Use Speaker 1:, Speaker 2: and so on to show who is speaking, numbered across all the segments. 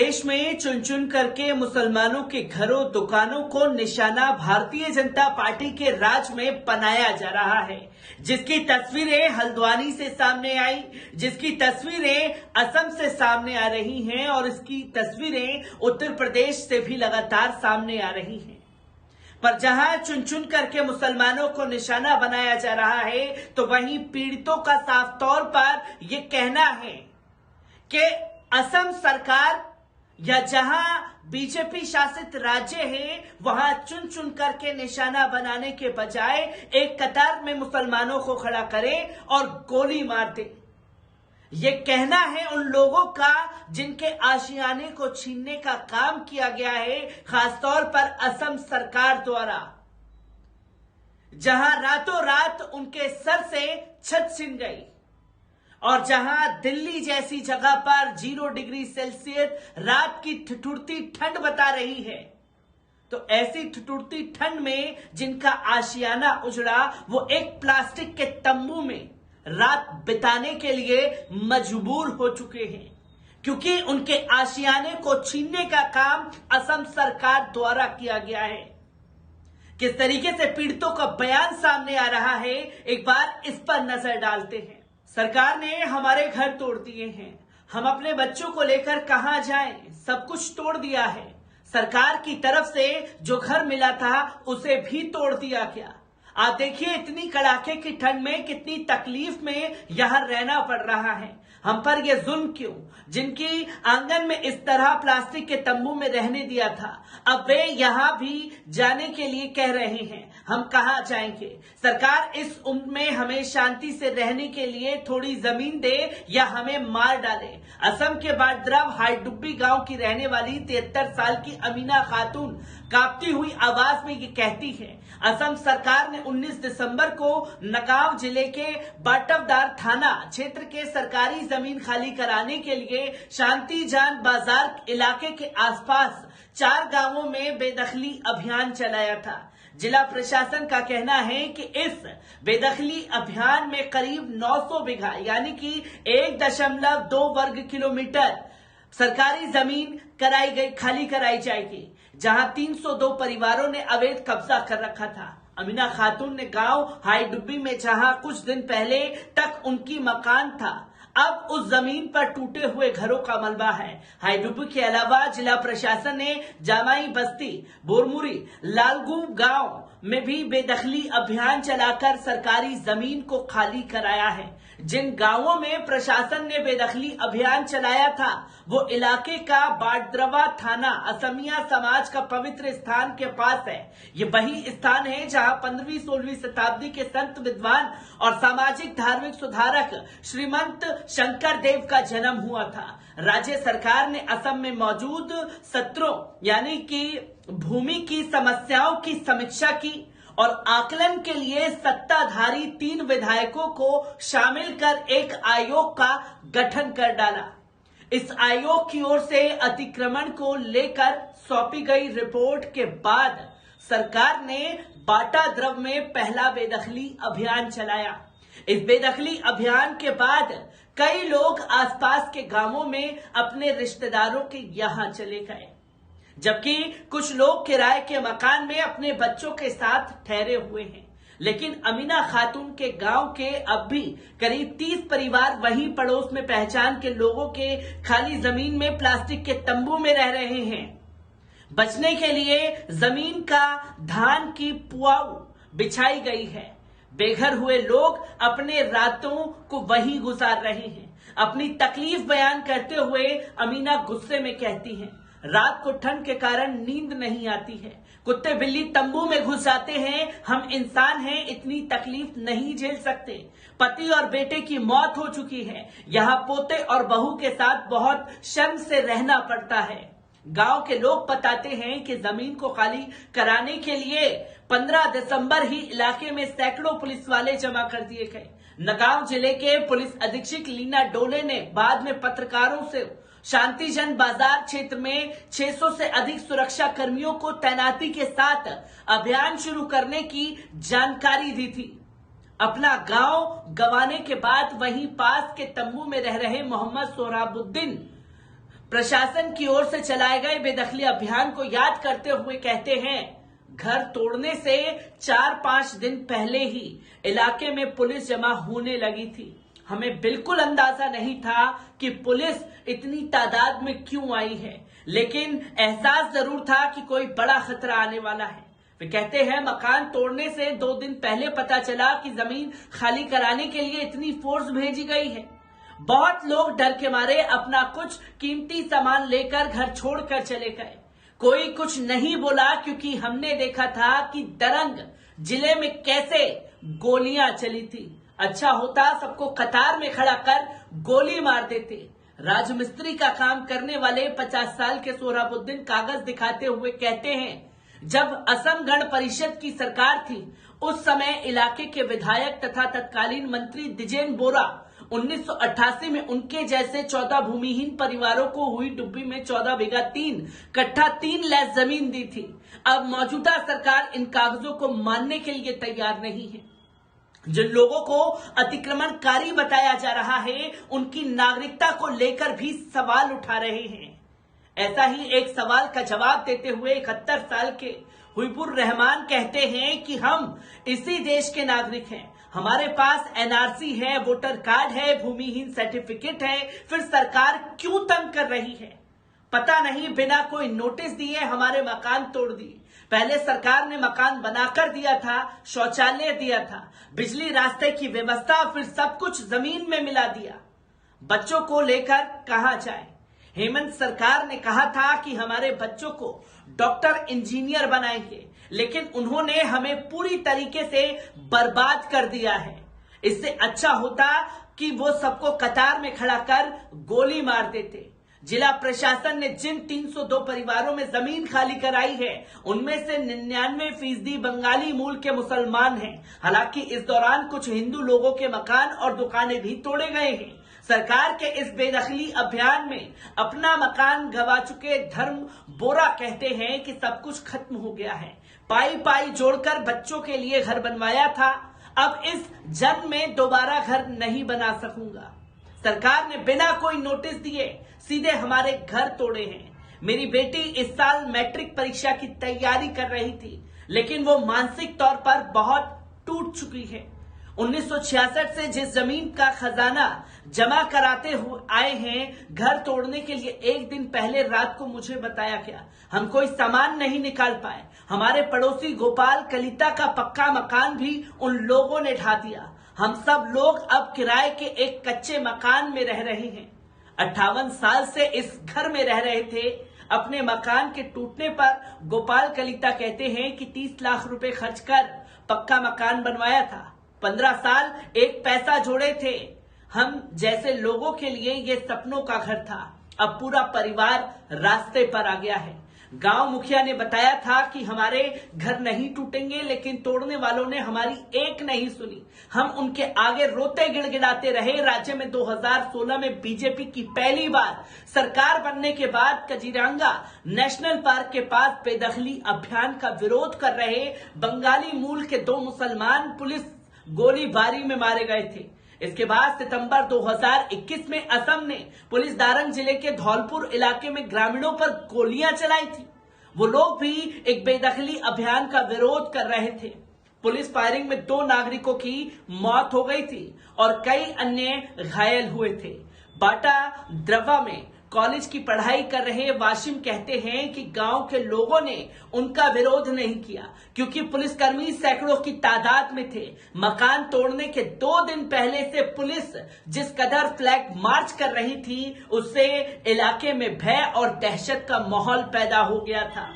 Speaker 1: प्रदेश में चुन चुन करके मुसलमानों के घरों दुकानों को निशाना भारतीय जनता पार्टी के राज में बनाया जा रहा है, जिसकी तस्वीरें हल्द्वानी से सामने आई, जिसकी तस्वीरें असम से सामने आ रही हैं और इसकी तस्वीरें उत्तर प्रदेश से भी लगातार सामने आ रही हैं। पर जहां चुन चुन करके मुसलमानों को निशाना बनाया जा रहा है, तो वहीं पीड़ितों का साफ तौर पर यह कहना है कि असम सरकार या जहां बीजेपी शासित राज्य है, वहां चुन चुन करके निशाना बनाने के बजाय एक कतार में मुसलमानों को खड़ा करे और गोली मार दे। ये कहना है उन लोगों का जिनके आशियाने को छीनने का काम किया गया है, खासतौर पर असम सरकार द्वारा, जहां रातों रात उनके सर से छत छिन गई और जहां दिल्ली जैसी जगह पर 0 डिग्री सेल्सियस रात की ठिठुरती ठंड बता रही है। तो ऐसी ठिठुरती ठंड में जिनका आशियाना उजड़ा, वो एक प्लास्टिक के तंबू में रात बिताने के लिए मजबूर हो चुके हैं, क्योंकि उनके आशियाने को छीनने का काम असम सरकार द्वारा किया गया है। किस तरीके से पीड़ितों का बयान सामने आ रहा है, एक बार इस पर नजर डालते हैं। सरकार ने हमारे घर तोड़ दिए हैं, हम अपने बच्चों को लेकर कहां जाएं, सब कुछ तोड़ दिया है। सरकार की तरफ से जो घर मिला था उसे भी तोड़ दिया गया। आप देखिए इतनी कड़ाके की ठंड में कितनी तकलीफ में यहां रहना पड़ रहा है। हम पर यह जुल्म क्यों? जिनकी आंगन में इस तरह प्लास्टिक के तंबू में रहने दिया था, अब वे यहां भी जाने के लिए कह रहे हैं। हम कहां जाएंगे? सरकार इस उम्र में हमें शांति से रहने के लिए थोड़ी जमीन दे या हमें मार डाले। असम के बाडद्रव हाईडुब्बी गांव की रहने वाली 73 साल की अमीना खातून कांपती हुई आवाज में ये कहती है, असम सरकार ने 19 दिसंबर को नगांव जिले के बाटवदार थाना क्षेत्र के सरकारी जमीन खाली कराने के लिए शांतिजान बाजार इलाके के आसपास 4 गांवों में बेदखली अभियान चलाया था। जिला प्रशासन का कहना है कि इस बेदखली अभियान में करीब 900 बीघा यानी कि 1.2 वर्ग किलोमीटर सरकारी जमीन खाली कराई जाएगी, जहां 302 परिवारों ने अवैध कब्जा कर रखा था। अमीना खातून ने गांव हाईडुब्बी में, जहां कुछ दिन पहले तक उनकी मकान था, अब उस जमीन पर टूटे हुए घरों का मलबा है। हाईडुब्बी के अलावा जिला प्रशासन ने जामाई बस्ती, बोरमुरी, लालगू गांव में भी बेदखली अभियान चलाकर सरकारी जमीन को खाली कराया है। जिन गांवों में प्रशासन ने बेदखली अभियान चलाया था, वो इलाके का बाडद्रवा थाना असमिया समाज का पवित्र स्थान के पास है। ये वही स्थान है जहां 15वीं-16वीं शताब्दी के संत विद्वान और सामाजिक धार्मिक सुधारक श्रीमंत शंकर देव का जन्म हुआ था। राज्य सरकार ने असम में मौजूद सत्रों यानी कि भूमि की समस्याओं की समीक्षा की और आकलन के लिए सत्ताधारी 3 विधायकों को शामिल कर एक आयोग का गठन कर डाला। इस आयोग की ओर से अतिक्रमण को लेकर सौंपी गई रिपोर्ट के बाद सरकार ने बाटाद्रव में पहला बेदखली अभियान चलाया। इस बेदखली अभियान के बाद कई लोग आसपास के गांवों में अपने रिश्तेदारों के यहां चले गए, जबकि कुछ लोग किराए के मकान में अपने बच्चों के साथ ठहरे हुए हैं। लेकिन अमीना खातून के गांव के अब भी करीब 30 परिवार वहीं पड़ोस में पहचान के लोगों के खाली जमीन में प्लास्टिक के तंबू में रह रहे हैं। बचने के लिए जमीन का धान की पुआऊ बिछाई गई है। बेघर हुए लोग अपने रातों को वहीं गुजार रहे हैं। अपनी तकलीफ बयान करते हुए अमीना गुस्से में कहती हैं, रात को ठंड के कारण नींद नहीं आती है, कुत्ते बिल्ली तंबू में घुस जाते हैं, हम इंसान हैं, इतनी तकलीफ नहीं झेल सकते। पति और बेटे की मौत हो चुकी है, यहाँ पोते और बहू के साथ बहुत शर्म से रहना पड़ता है। गांव के लोग बताते हैं कि जमीन को खाली कराने के लिए 15 दिसंबर ही इलाके में सैकड़ों पुलिस वाले जमा कर दिए गए। नगांव जिले के पुलिस अधीक्षक लीना डोले ने बाद में पत्रकारों से शांतिजन बाजार क्षेत्र में 600 से अधिक सुरक्षा कर्मियों को तैनाती के साथ अभियान शुरू करने की जानकारी दी थी। अपना गांव गंवाने के बाद वहीं पास के तंबू में रह रहे मोहम्मद सोहराबुद्दीन प्रशासन की ओर से चलाए गए बेदखली अभियान को याद करते हुए कहते हैं, घर तोड़ने से 4-5 दिन पहले ही इलाके में पुलिस जमा होने लगी थी। हमें बिल्कुल अंदाजा नहीं था कि पुलिस इतनी तादाद में क्यों आई है, लेकिन एहसास जरूर था कि कोई बड़ा खतरा आने वाला है। वे कहते हैं, मकान तोड़ने से 2 दिन पहले पता चला कि जमीन खाली कराने के लिए इतनी फोर्स भेजी गई है। बहुत लोग डर के मारे अपना कुछ कीमती सामान लेकर घर छोड़कर चले गए। कोई कुछ नहीं बोला क्योंकि हमने देखा था कि दरंग जिले में कैसे गोलियां चली थी। अच्छा होता सबको कतार में खड़ा कर गोली मार देते। राजमिस्त्री का काम करने वाले 50 साल के सोहराबुद्दीन कागज दिखाते हुए कहते हैं, जब असम गण परिषद की सरकार थी उस समय इलाके के विधायक तथा तत्कालीन मंत्री दिजेन बोरा 1988 में उनके जैसे 14 भूमिहीन परिवारों को हुई डुब्बी में 14 बीघा 3 कट्ठा 3 लैस जमीन दी थी। अब मौजूदा सरकार इन कागजों को मानने के लिए तैयार नहीं है। जिन लोगों को अतिक्रमणकारी बताया जा रहा है उनकी नागरिकता को लेकर भी सवाल उठा रहे हैं। ऐसा ही एक सवाल का जवाब देते हुए 71 साल के हुईपुर रहमान कहते हैं कि हम इसी देश के नागरिक हैं, हमारे पास एनआरसी है, वोटर कार्ड है, भूमिहीन सर्टिफिकेट है, फिर सरकार क्यों तंग कर रही है? पता नहीं बिना कोई नोटिस दिए हमारे मकान तोड़ दिए। पहले सरकार ने मकान बनाकर दिया था, शौचालय दिया था, बिजली रास्ते की व्यवस्था, फिर सब कुछ जमीन में मिला दिया। बच्चों को लेकर कहां जाए? हेमंत सरकार ने कहा था कि हमारे बच्चों को डॉक्टर इंजीनियर बनाएंगे, लेकिन उन्होंने हमें पूरी तरीके से बर्बाद कर दिया है। इससे अच्छा होता कि वो सबको कतार में खड़ा कर गोली मार देते। जिला प्रशासन ने जिन 302 परिवारों में जमीन खाली कराई है उनमें से 99% बंगाली मूल के मुसलमान हैं। हालांकि इस दौरान कुछ हिंदू लोगों के मकान और दुकानें भी तोड़े गए हैं। सरकार के इस बेदखली अभियान में अपना मकान गंवा चुके धर्म बोरा कहते हैं कि सब कुछ खत्म हो गया है। पाई पाई जोड़कर बच्चों के लिए घर बनवाया था, अब इस जन्म में दोबारा घर नहीं बना सकूंगा। सरकार ने बिना कोई नोटिस दिए सीधे हमारे घर तोड़े हैं। मेरी बेटी इस साल मैट्रिक परीक्षा की तैयारी कर रही थी, लेकिन वो मानसिक तौर पर बहुत टूट चुकी है। 1966 से जिस जमीन का खजाना जमा कराते हुए आए हैं, घर तोड़ने के लिए एक दिन पहले रात को मुझे बताया गया। हम कोई सामान नहीं निकाल पाए। हमारे पड़ोसी गोपाल कलिता का पक्का मकान भी उन लोगों ने ढा दिया। हम सब लोग अब किराए के एक कच्चे मकान में रह रहे हैं। 58 साल से इस घर में रह रहे थे। अपने मकान के टूटने पर गोपाल कलिता कहते हैं कि 30 लाख रुपए खर्च कर पक्का मकान बनवाया था। 15 साल एक पैसा जोड़े थे। हम जैसे लोगों के लिए ये सपनों का घर था। अब पूरा परिवार रास्ते पर आ गया है। गांव मुखिया ने बताया था कि हमारे घर नहीं टूटेंगे, लेकिन तोड़ने वालों ने हमारी एक नहीं सुनी। हम उनके आगे रोते गिड़गिड़ाते रहे। राज्य में 2016 में बीजेपी की पहली बार सरकार बनने के बाद कजीरंगा नेशनल पार्क के पास बेदखली अभियान का विरोध कर रहे बंगाली मूल के 2 मुसलमान पुलिस गोलीबारी में मारे गए थे। इसके बाद सितंबर 2021 में असम ने पुलिस दारंग जिले के धौलपुर इलाके में ग्रामीणों पर गोलियां चलाई थी। वो लोग भी एक बेदखली अभियान का विरोध कर रहे थे। पुलिस फायरिंग में 2 नागरिकों की मौत हो गई थी और कई अन्य घायल हुए थे। बाटा द्रवा में कॉलेज की पढ़ाई कर रहे वाशिम कहते हैं कि गांव के लोगों ने उनका विरोध नहीं किया क्योंकि पुलिसकर्मी सैकड़ों की तादाद में थे। मकान तोड़ने के 2 दिन पहले से पुलिस जिस कदर फ्लैग मार्च कर रही थी, उससे इलाके में भय और दहशत का माहौल पैदा हो गया था।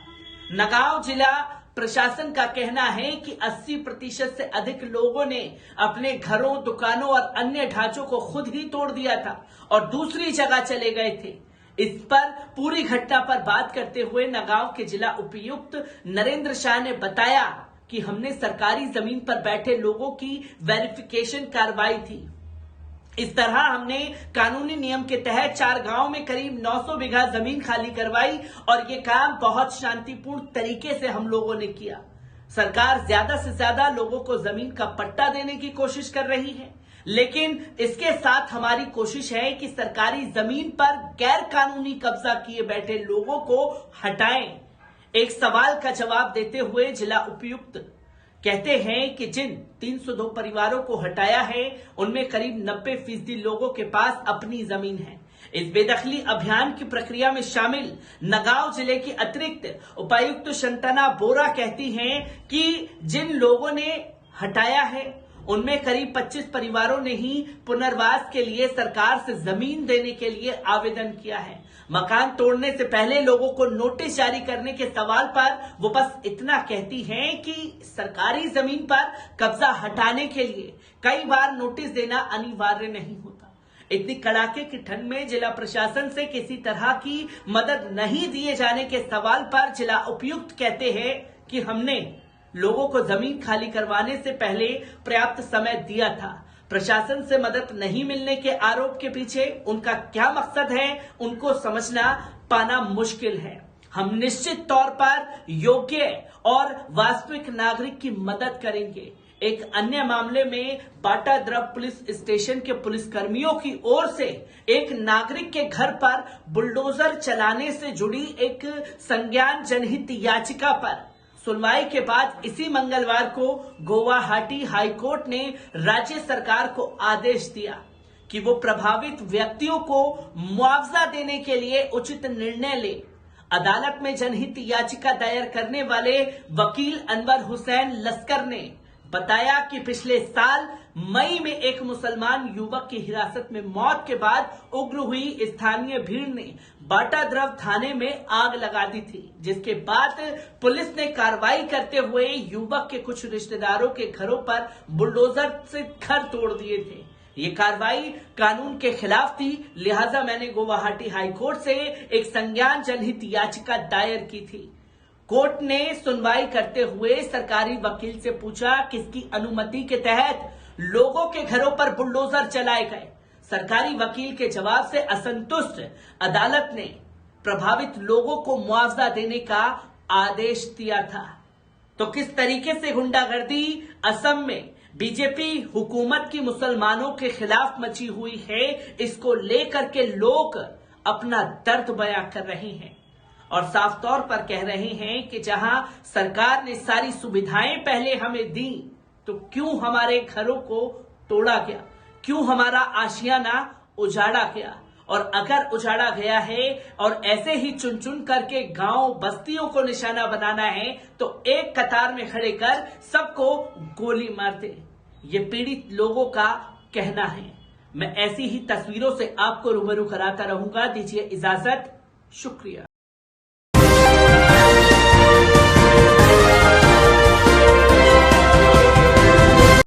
Speaker 1: नगांव जिला प्रशासन का कहना है कि 80% से अधिक लोगों ने अपने घरों, दुकानों और अन्य ढांचों को खुद ही तोड़ दिया था और दूसरी जगह चले गए थे। इस पर पूरी घटना पर बात करते हुए नगांव के जिला उपायुक्त नरेंद्र शाह ने बताया कि हमने सरकारी जमीन पर बैठे लोगों की वेरिफिकेशन करवाई थी। इस तरह हमने कानूनी नियम के तहत 4 गांव में करीब 900 बीघा जमीन खाली करवाई और ये काम बहुत शांतिपूर्ण तरीके से हम लोगों ने किया। सरकार ज्यादा से ज्यादा लोगों को जमीन का पट्टा देने की कोशिश कर रही है। लेकिन इसके साथ हमारी कोशिश है कि सरकारी जमीन पर गैर कानूनी कब्जा किए बैठे लोगों को हटाएं। एक सवाल का जवाब देते हुए जिला उपायुक्त कहते हैं कि जिन 302 परिवारों को हटाया है उनमें करीब 90% लोगों के पास अपनी जमीन है। इस बेदखली अभियान की प्रक्रिया में शामिल नगांव जिले की अतिरिक्त उपायुक्त शंतना बोरा कहती हैं कि जिन लोगों ने हटाया है उनमें करीब 25 परिवारों ने ही पुनर्वास के लिए सरकार से जमीन देने के लिए आवेदन किया है। मकान तोड़ने से पहले लोगों को नोटिस जारी करने के सवाल पर वो बस इतना कहती हैं कि सरकारी जमीन पर कब्जा हटाने के लिए कई बार नोटिस देना अनिवार्य नहीं होता। इतनी कड़ाके की ठंड में जिला प्रशासन से किसी तरह की मदद नहीं दिए जाने के सवाल पर जिला उपायुक्त कहते हैं कि हमने लोगों को जमीन खाली करवाने से पहले पर्याप्त समय दिया था। प्रशासन से मदद नहीं मिलने के आरोप के पीछे उनका क्या मकसद है उनको समझना पाना मुश्किल है। हम निश्चित तौर पर योग्य और वास्तविक नागरिक की मदद करेंगे। एक अन्य मामले में बाटाद्रव पुलिस स्टेशन के पुलिसकर्मियों की ओर से एक नागरिक के घर पर बुलडोजर चलाने से जुड़ी एक संज्ञान जनहित याचिका पर सुनवाई के बाद इसी मंगलवार को गुवाहाटी हाईकोर्ट ने राज्य सरकार को आदेश दिया कि वो प्रभावित व्यक्तियों को मुआवजा देने के लिए उचित निर्णय ले। अदालत में जनहित याचिका दायर करने वाले वकील अनवर हुसैन लस्कर ने बताया कि पिछले साल मई में एक मुसलमान युवक की हिरासत में मौत के बाद उग्र हुई स्थानीय भीड़ ने बाटाद्रव थाने में आग लगा दी थी, जिसके बाद पुलिस ने कार्रवाई करते हुए युवक के कुछ रिश्तेदारों के घरों पर बुलडोजर से घर तोड़ दिए थे। ये कार्रवाई कानून के खिलाफ थी, लिहाजा मैंने गुवाहाटी हाईकोर्ट से एक संज्ञान जनहित याचिका दायर की थी। कोर्ट ने सुनवाई करते हुए सरकारी वकील से पूछा किसकी अनुमति के तहत लोगों के घरों पर बुलडोजर चलाए गए। सरकारी वकील के जवाब से असंतुष्ट अदालत ने प्रभावित लोगों को मुआवजा देने का आदेश दिया था। तो किस तरीके से गुंडागर्दी असम में बीजेपी हुकूमत की मुसलमानों के खिलाफ मची हुई है, इसको लेकर के लोग अपना दर्द बयां कर रहे हैं और साफ तौर पर कह रहे हैं कि जहां सरकार ने सारी सुविधाएं पहले हमें दी तो क्यों हमारे घरों को तोड़ा गया, क्यों हमारा आशियाना उजाड़ा गया। और अगर उजाड़ा गया है और ऐसे ही चुन चुन करके गांव बस्तियों को निशाना बनाना है तो एक कतार में खड़े कर सबको गोली मार दे, ये पीड़ित लोगों का कहना है। मैं ऐसी ही तस्वीरों से आपको रूबरू कराता रहूंगा। दीजिए इजाजत, शुक्रिया।